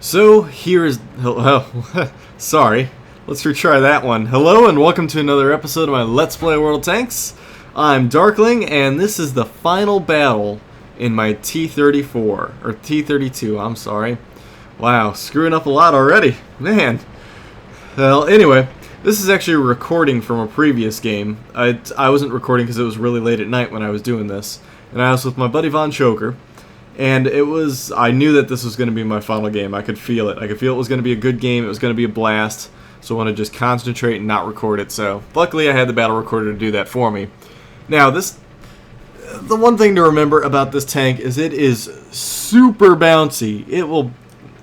So here's sorry. Let's retry that one. Hello and welcome to another episode of my Let's Play World of Tanks. I'm Darkling and this is the final battle in my T-34 or T-32. I'm sorry. Wow, screwing up a lot already, man. Well, anyway, this is actually a recording from a previous game. I wasn't recording because it was really late at night when I was doing this, and I was with my buddy Von Choker. And I knew that this was going to be my final game. I could feel it. I could feel it was going to be a good game. It was going to be a blast. So I want to just concentrate and not record it. So luckily I had the battle recorder to do that for me. Now the one thing to remember about this tank is it is super bouncy. It will,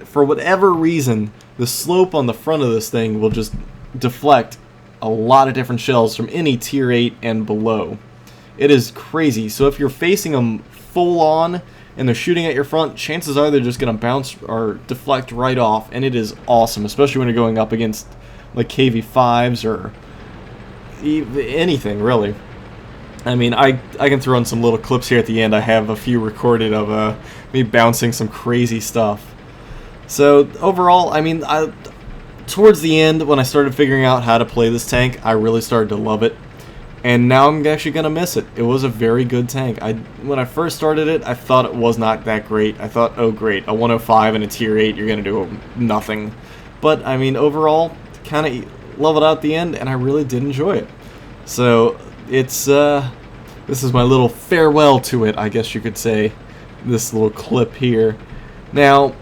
for whatever reason, the slope on the front of this thing will just deflect a lot of different shells from any tier 8 and below. It is crazy. So if you're facing them full on, and they're shooting at your front, chances are they're just going to bounce or deflect right off, and it is awesome, especially when you're going up against like KV-5s or anything, really. I mean, I can throw in some little clips here at the end. I have a few recorded of me bouncing some crazy stuff. So, overall, I mean, towards the end, when I started figuring out how to play this tank, I really started to love it. And now I'm actually going to miss it. It was a very good tank. When I first started it, I thought it was not that great. I thought, oh great, a 105 and a tier 8, you're going to do nothing. But, I mean, overall, kind of love it out the end, and I really did enjoy it. So, this is my little farewell to it, I guess you could say. This little clip here. Now,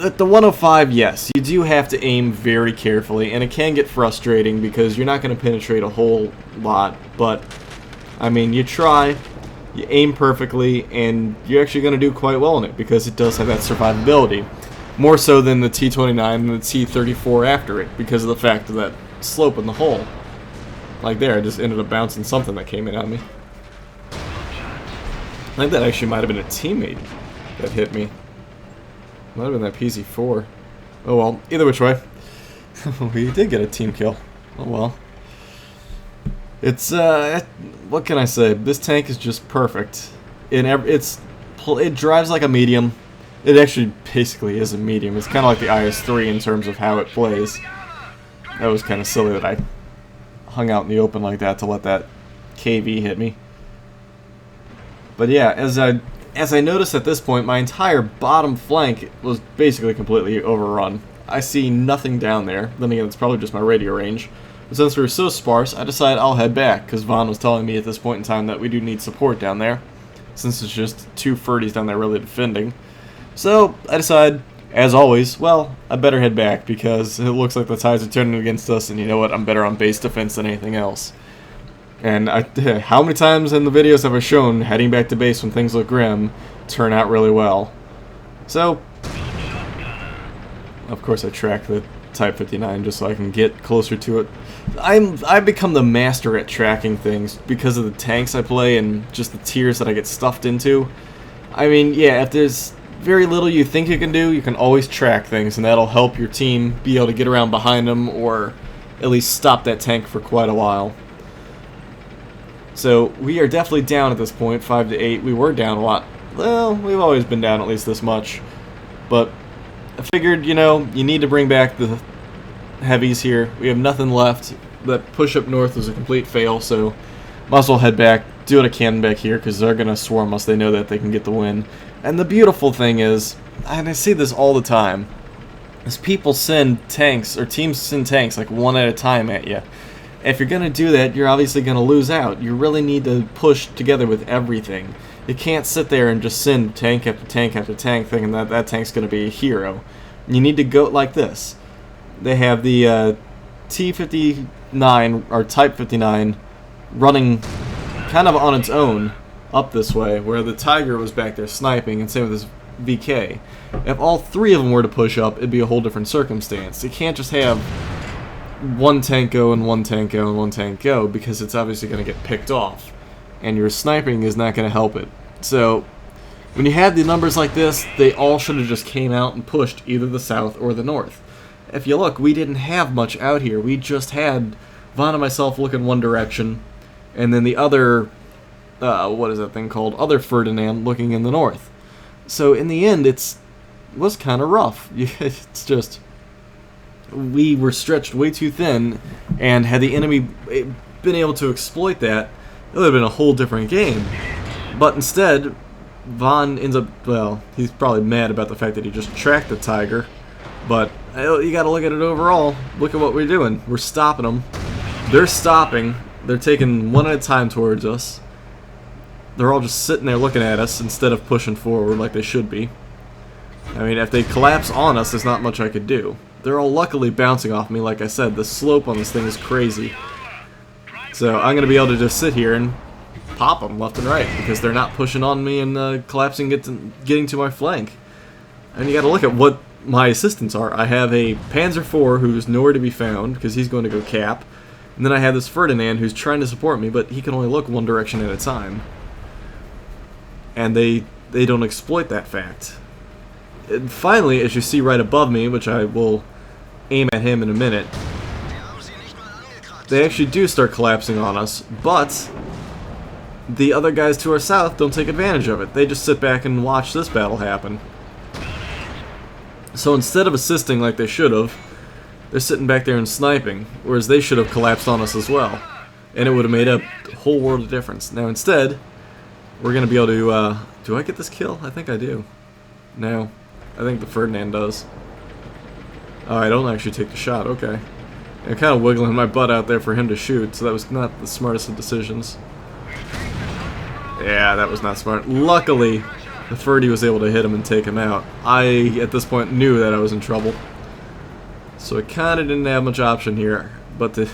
at the 105, yes, you do have to aim very carefully, and it can get frustrating because you're not going to penetrate a whole lot, but, I mean, you try, you aim perfectly, and you're actually going to do quite well in it because it does have that survivability. More so than the T-29 and the T-34 after it because of the fact of that slope in the hole. Like there, I just ended up bouncing something that came in at me. I think that actually might have been a teammate that hit me. Might have been that PZ4. Oh well, either which way. We did get a team kill. Oh well. It's, what can I say? This tank is just perfect. It drives like a medium. It actually basically is a medium. It's kind of like the IS-3 in terms of how it plays. That was kind of silly that I hung out in the open like that to let that KV hit me. But yeah, as I noticed at this point, my entire bottom flank was basically completely overrun. I see nothing down there. Then again, it's probably just my radio range. But since we were so sparse, I decided I'll head back, because Vaughn was telling me at this point in time that we do need support down there, since it's just two Furties down there really defending. So, I decided, as always, well, I better head back, because it looks like the tides are turning against us, and you know what, I'm better on base defense than anything else. And how many times in the videos have I shown heading back to base when things look grim turn out really well? So, of course I track the Type 59 just so I can get closer to it. I've become the master at tracking things because of the tanks I play and just the tiers that I get stuffed into. I mean, yeah, if there's very little you think you can do, you can always track things, and that'll help your team be able to get around behind them or at least stop that tank for quite a while. So, we are definitely down at this point, 5 to 8. We were down a lot. Well, we've always been down at least this much. But I figured, you know, you need to bring back the heavies here. We have nothing left. That push up north was a complete fail, so might as well head back, do what I can back here, because they're going to swarm us. They know that they can get the win. And the beautiful thing is, and I see this all the time, is people send tanks, or teams send tanks like one at a time at you. If you're going to do that, you're obviously going to lose out. You really need to push together with everything. You can't sit there and just send tank after tank after tank thinking that that tank's going to be a hero. You need to go like this. They have the T-59, or Type 59, running kind of on its own up this way, where the Tiger was back there sniping, and same with this VK. If all three of them were to push up, it'd be a whole different circumstance. You can't just have one tank go and one tank go and one tank go, because it's obviously going to get picked off, and your sniping is not going to help it. So when you have the numbers like this, they all should have just came out and pushed either the south or the north. If you look, we didn't have much out here. We just had Vaughn and myself look in one direction, and then the other, what is that thing called? Other Ferdinand looking in the north. So in the end, was kind of rough. It's just we were stretched way too thin, and had the enemy been able to exploit that, it would have been a whole different game. But instead, Vaughn ends up, well, he's probably mad about the fact that he just tracked the Tiger, but you gotta look at it overall. Look at what we're doing. We're stopping them. They're stopping. They're taking one at a time towards us. They're all just sitting there looking at us instead of pushing forward like they should be. I mean, if they collapse on us, there's not much I could do. They're all luckily bouncing off me. Like I said, the slope on this thing is crazy. So I'm going to be able to just sit here and pop them left and right because they're not pushing on me and collapsing, getting to my flank. And you got to look at what my assistants are. I have a Panzer IV who's nowhere to be found because he's going to go cap. And then I have this Ferdinand who's trying to support me, but he can only look one direction at a time. And they don't exploit that fact. And finally, as you see right above me, which I will aim at him in a minute, they actually do start collapsing on us, but the other guys to our south don't take advantage of it. They just sit back and watch this battle happen. So instead of assisting like they should have, they're sitting back there and sniping, whereas they should have collapsed on us as well. And it would have made a whole world of difference. Now instead, we're going to be able to, do I get this kill? I think I do. No. I think the Ferdinand does. Oh, I don't actually take the shot, okay. I'm kind of wiggling my butt out there for him to shoot, so that was not the smartest of decisions. Yeah, that was not smart. Luckily, the Ferdy was able to hit him and take him out. I, at this point, knew that I was in trouble. So I kind of didn't have much option here, but to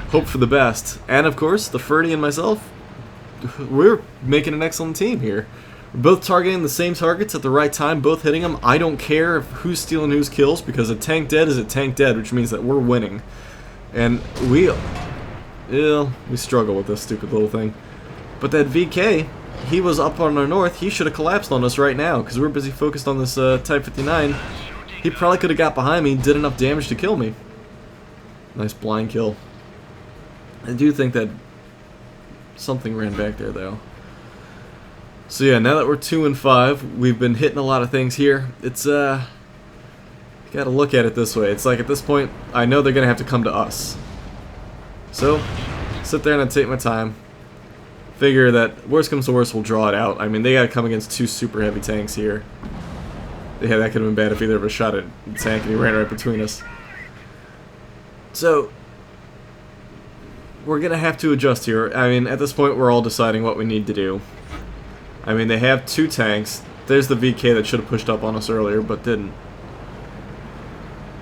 hope for the best. And of course, the Ferdy and myself, we're making an excellent team here. We're both targeting the same targets at the right time, both hitting them. I don't care who's stealing whose kills, because a tank dead is a tank dead, which means that we're winning. And we struggle with this stupid little thing. But that VK, he was up on our north. He should have collapsed on us right now, because we're busy focused on this Type 59. He probably could have got behind me, did enough damage to kill me. Nice blind kill. I do think that something ran back there, though. So yeah, now that we're 2 and 5, we've been hitting a lot of things here. It's you gotta look at it this way. It's like at this point, I know they're gonna have to come to us. So, sit there and I take my time. Figure that worst comes to worst, we'll draw it out. I mean, they gotta come against 2 super heavy tanks here. Yeah, that could have been bad if either of us shot at the tank and he ran right between us. So, we're gonna have to adjust here. I mean, at this point, we're all deciding what we need to do. I mean, they have 2 tanks. There's the VK that should have pushed up on us earlier, but didn't.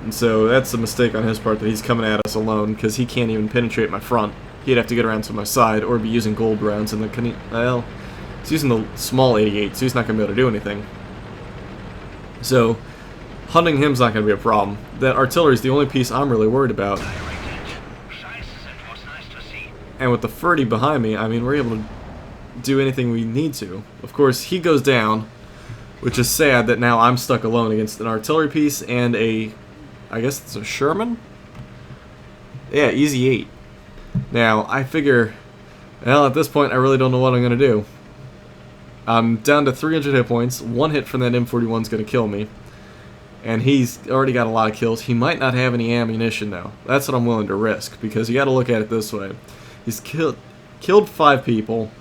And so that's a mistake on his part that he's coming at us alone, because he can't even penetrate my front. He'd have to get around to my side, or be using gold rounds, and well, he's using the small 88, so he's not going to be able to do anything. So, hunting him's not going to be a problem. That artillery is the only piece I'm really worried about. And with the Ferdy behind me, I mean, we're able to do anything we need to. Of course, he goes down, which is sad that now I'm stuck alone against an artillery piece and a, I guess it's a Sherman? Yeah, easy 8. Now, I figure, well, at this point, I really don't know what I'm going to do. I'm down to 300 hit points. 1 hit from that M41 is going to kill me. And he's already got a lot of kills. He might not have any ammunition, though. That's what I'm willing to risk, because you got to look at it this way. He's killed 5 people.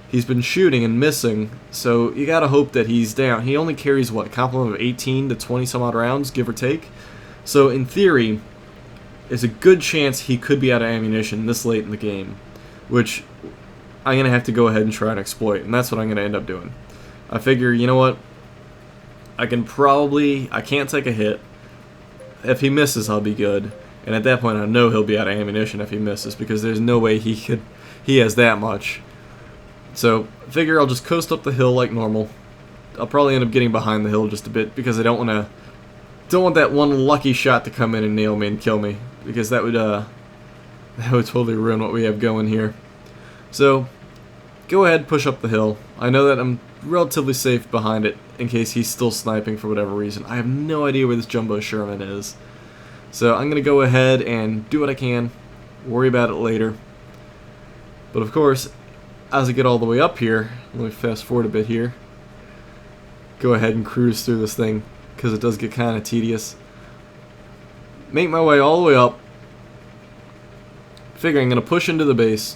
He's been shooting and missing, so you gotta hope that he's down. He only carries, what, a complement of 18 to 20 some odd rounds, give or take? So, in theory, there's a good chance he could be out of ammunition this late in the game, which I'm gonna have to go ahead and try and exploit, and that's what I'm gonna end up doing. I figure, you know what? I can't take a hit. If he misses, I'll be good. And at that point, I know he'll be out of ammunition if he misses, because there's no way he has that much. So, figure I'll just coast up the hill like normal. I'll probably end up getting behind the hill just a bit, because I don't want that one lucky shot to come in and nail me and kill me, because that would totally ruin what we have going here. So, go ahead, push up the hill. I know that I'm relatively safe behind it, in case he's still sniping for whatever reason. I have no idea where this Jumbo Sherman is. So, I'm going to go ahead and do what I can, worry about it later. But of course, as I get all the way up here, let me fast forward a bit here. go ahead and cruise through this thing, because it does get kind of tedious. Make my way all the way up. Figuring I'm going to push into the base.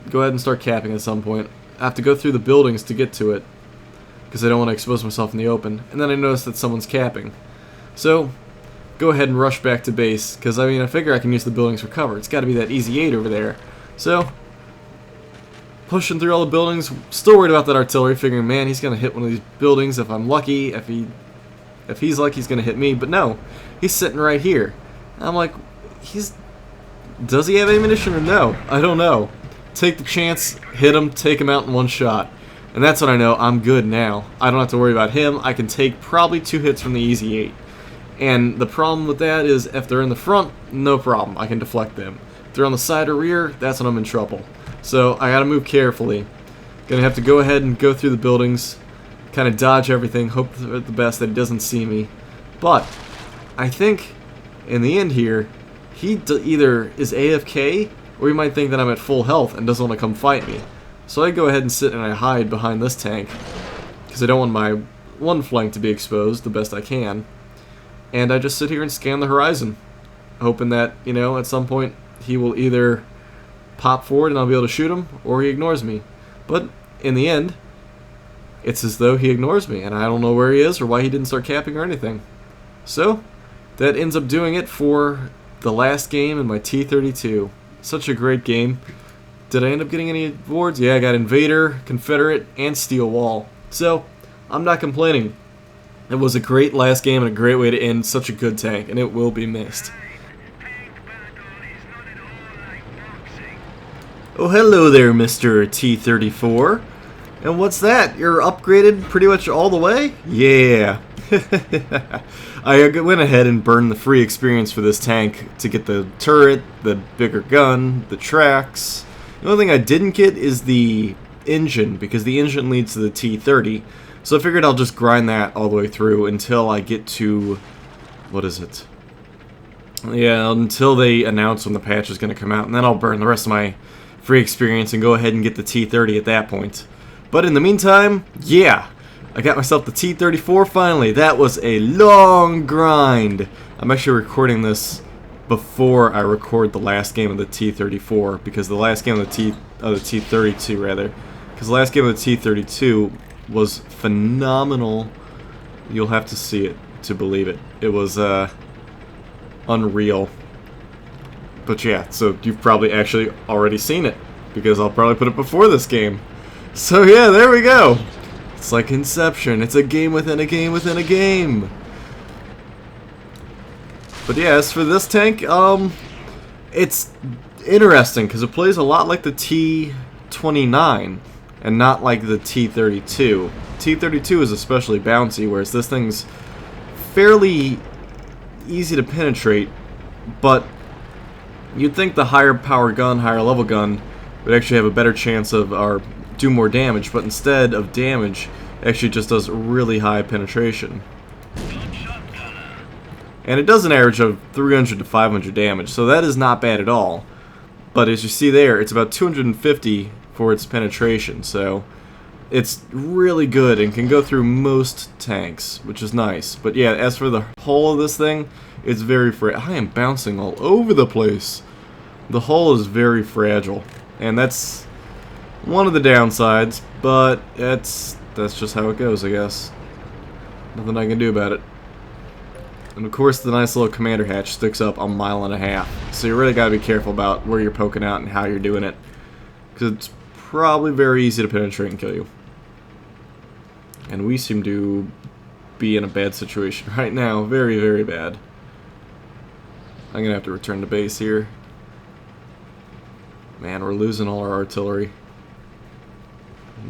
Go ahead and start capping at some point. I have to go through the buildings to get to it, because I don't want to expose myself in the open. And then I notice that someone's capping. So, go ahead and rush back to base, because I mean, I figure I can use the buildings for cover. It's got to be that easy 8 over there. So, pushing through all the buildings, still worried about that artillery, figuring, man, he's going to hit one of these buildings if I'm lucky. If he's lucky, he's going to hit me. But no, he's sitting right here. I'm like, does he have ammunition or no? I don't know. Take the chance, hit him, take him out in one shot. And that's when I know I'm good now. I don't have to worry about him. I can take probably 2 hits from the easy 8. And the problem with that is if they're in the front, no problem. I can deflect them. If they're on the side or rear, that's when I'm in trouble. So I gotta move carefully. Gonna have to go ahead and go through the buildings, kind of dodge everything, hope for the best that he doesn't see me. But I think in the end here, he either is AFK or he might think that I'm at full health and doesn't want to come fight me. So I go ahead and sit and I hide behind this tank because I don't want my one flank to be exposed the best I can. And I just sit here and scan the horizon, hoping that, you know, at some point he will either pop forward and I'll be able to shoot him, or he ignores me. But in the end, it's as though he ignores me, and I don't know where he is or why he didn't start capping or anything. So, that ends up doing it for the last game in my T-32. Such a great game. Did I end up getting any awards? Yeah, I got Invader, Confederate, and Steel Wall. So, I'm not complaining. It was a great last game and a great way to end such a good tank, and it will be missed. Oh, hello there, Mr. T-34. And what's that? You're upgraded pretty much all the way? Yeah. I went ahead and burned the free experience for this tank to get the turret, the bigger gun, the tracks. The only thing I didn't get is the engine, because the engine leads to the T-30. So I figured I'll just grind that all the way through until I get to... what is it? Yeah, until they announce when the patch is going to come out, and then I'll burn the rest of my free experience and go ahead and get the T-30 at that point. But in the meantime, yeah, I got myself the T-34 finally. That was a long grind. I'm actually recording this before I record the last game of the T-34, because the last game of the T-32 rather, because the last game of the T-32 was phenomenal. You'll have to see it to believe it. It was unreal. But yeah, so you've probably actually already seen it, because I'll probably put it before this game. So yeah, there we go. It's like Inception. It's a game within a game within a game. But yeah, as for this tank, it's interesting because it plays a lot like the T-29 and not like the T-32. T-32 is especially bouncy, whereas this thing's fairly easy to penetrate, but you'd think the higher power gun, higher level gun would actually have a better chance of, or do more damage, but instead of damage, it actually just does really high penetration. And it does an average of 300 to 500 damage, so that is not bad at all. But as you see there, it's about 250 for its penetration, so it's really good and can go through most tanks, which is nice. But yeah, as for the hull of this thing, it's very I am bouncing all over the place. The hull is very fragile, and that's one of the downsides, but that's just how it goes, I guess. Nothing I can do about it. And of course, the nice little commander hatch sticks up a mile and a half, so you really gotta be careful about where you're poking out and how you're doing it, because it's probably very easy to penetrate and kill you. And we seem to be in a bad situation right now, very, very bad. I'm gonna have to return to base here. Man, we're losing all our artillery.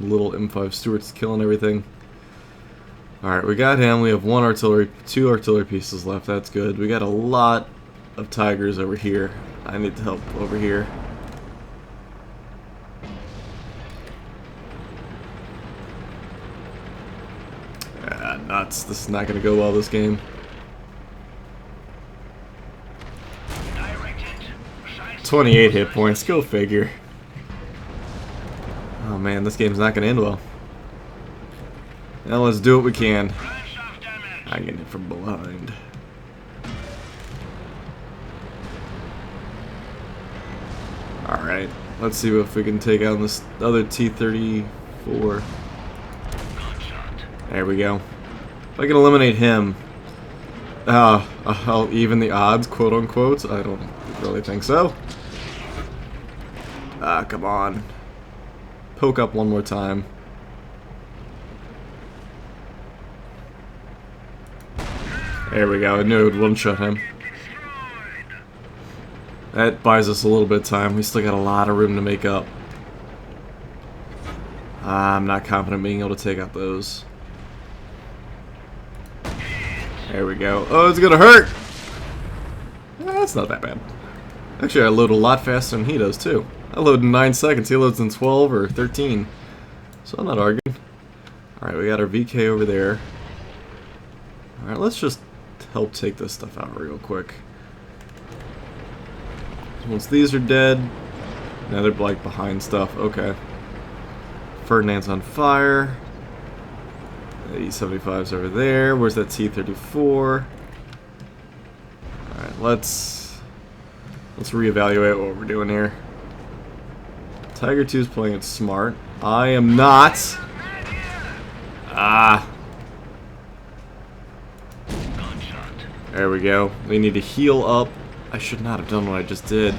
Little M5 Stuart's killing everything. Alright, we got him. We have two artillery pieces left. That's good. We got a lot of Tigers over here. I need help over here. Ah, nuts. This is not going to go well, this game. 28 hit points. Go figure. Oh man, this game's not going to end well. Now let's do what we can. I get it from behind. Alright, let's see if we can take out this other T-34. There we go. If I can eliminate him, I'll even the odds, quote unquote. I don't really think so. Come on. Poke up one more time. There we go. I knew it would one-shot him. That buys us a little bit of time. We still got a lot of room to make up. I'm not confident being able to take out those. There we go. Oh, it's gonna hurt! That's not that bad. Actually, I load a lot faster than he does, too. I load in 9 seconds. He loads in 12 or 13. So I'm not arguing. Alright, we got our VK over there. Alright, let's just help take this stuff out real quick. Once these are dead, now they're like behind stuff. Okay. Ferdinand's on fire. The E-75's over there. Where's that T-34? Alright, let's reevaluate what we're doing here. Tiger 2's playing it smart. I am not. Ah. There we go. We need to heal up. I should not have done what I just did.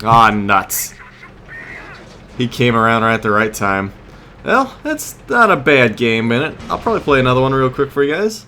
Ah, nuts. He came around right at the right time. Well, that's not a bad game in it. I'll probably play another one real quick for you guys.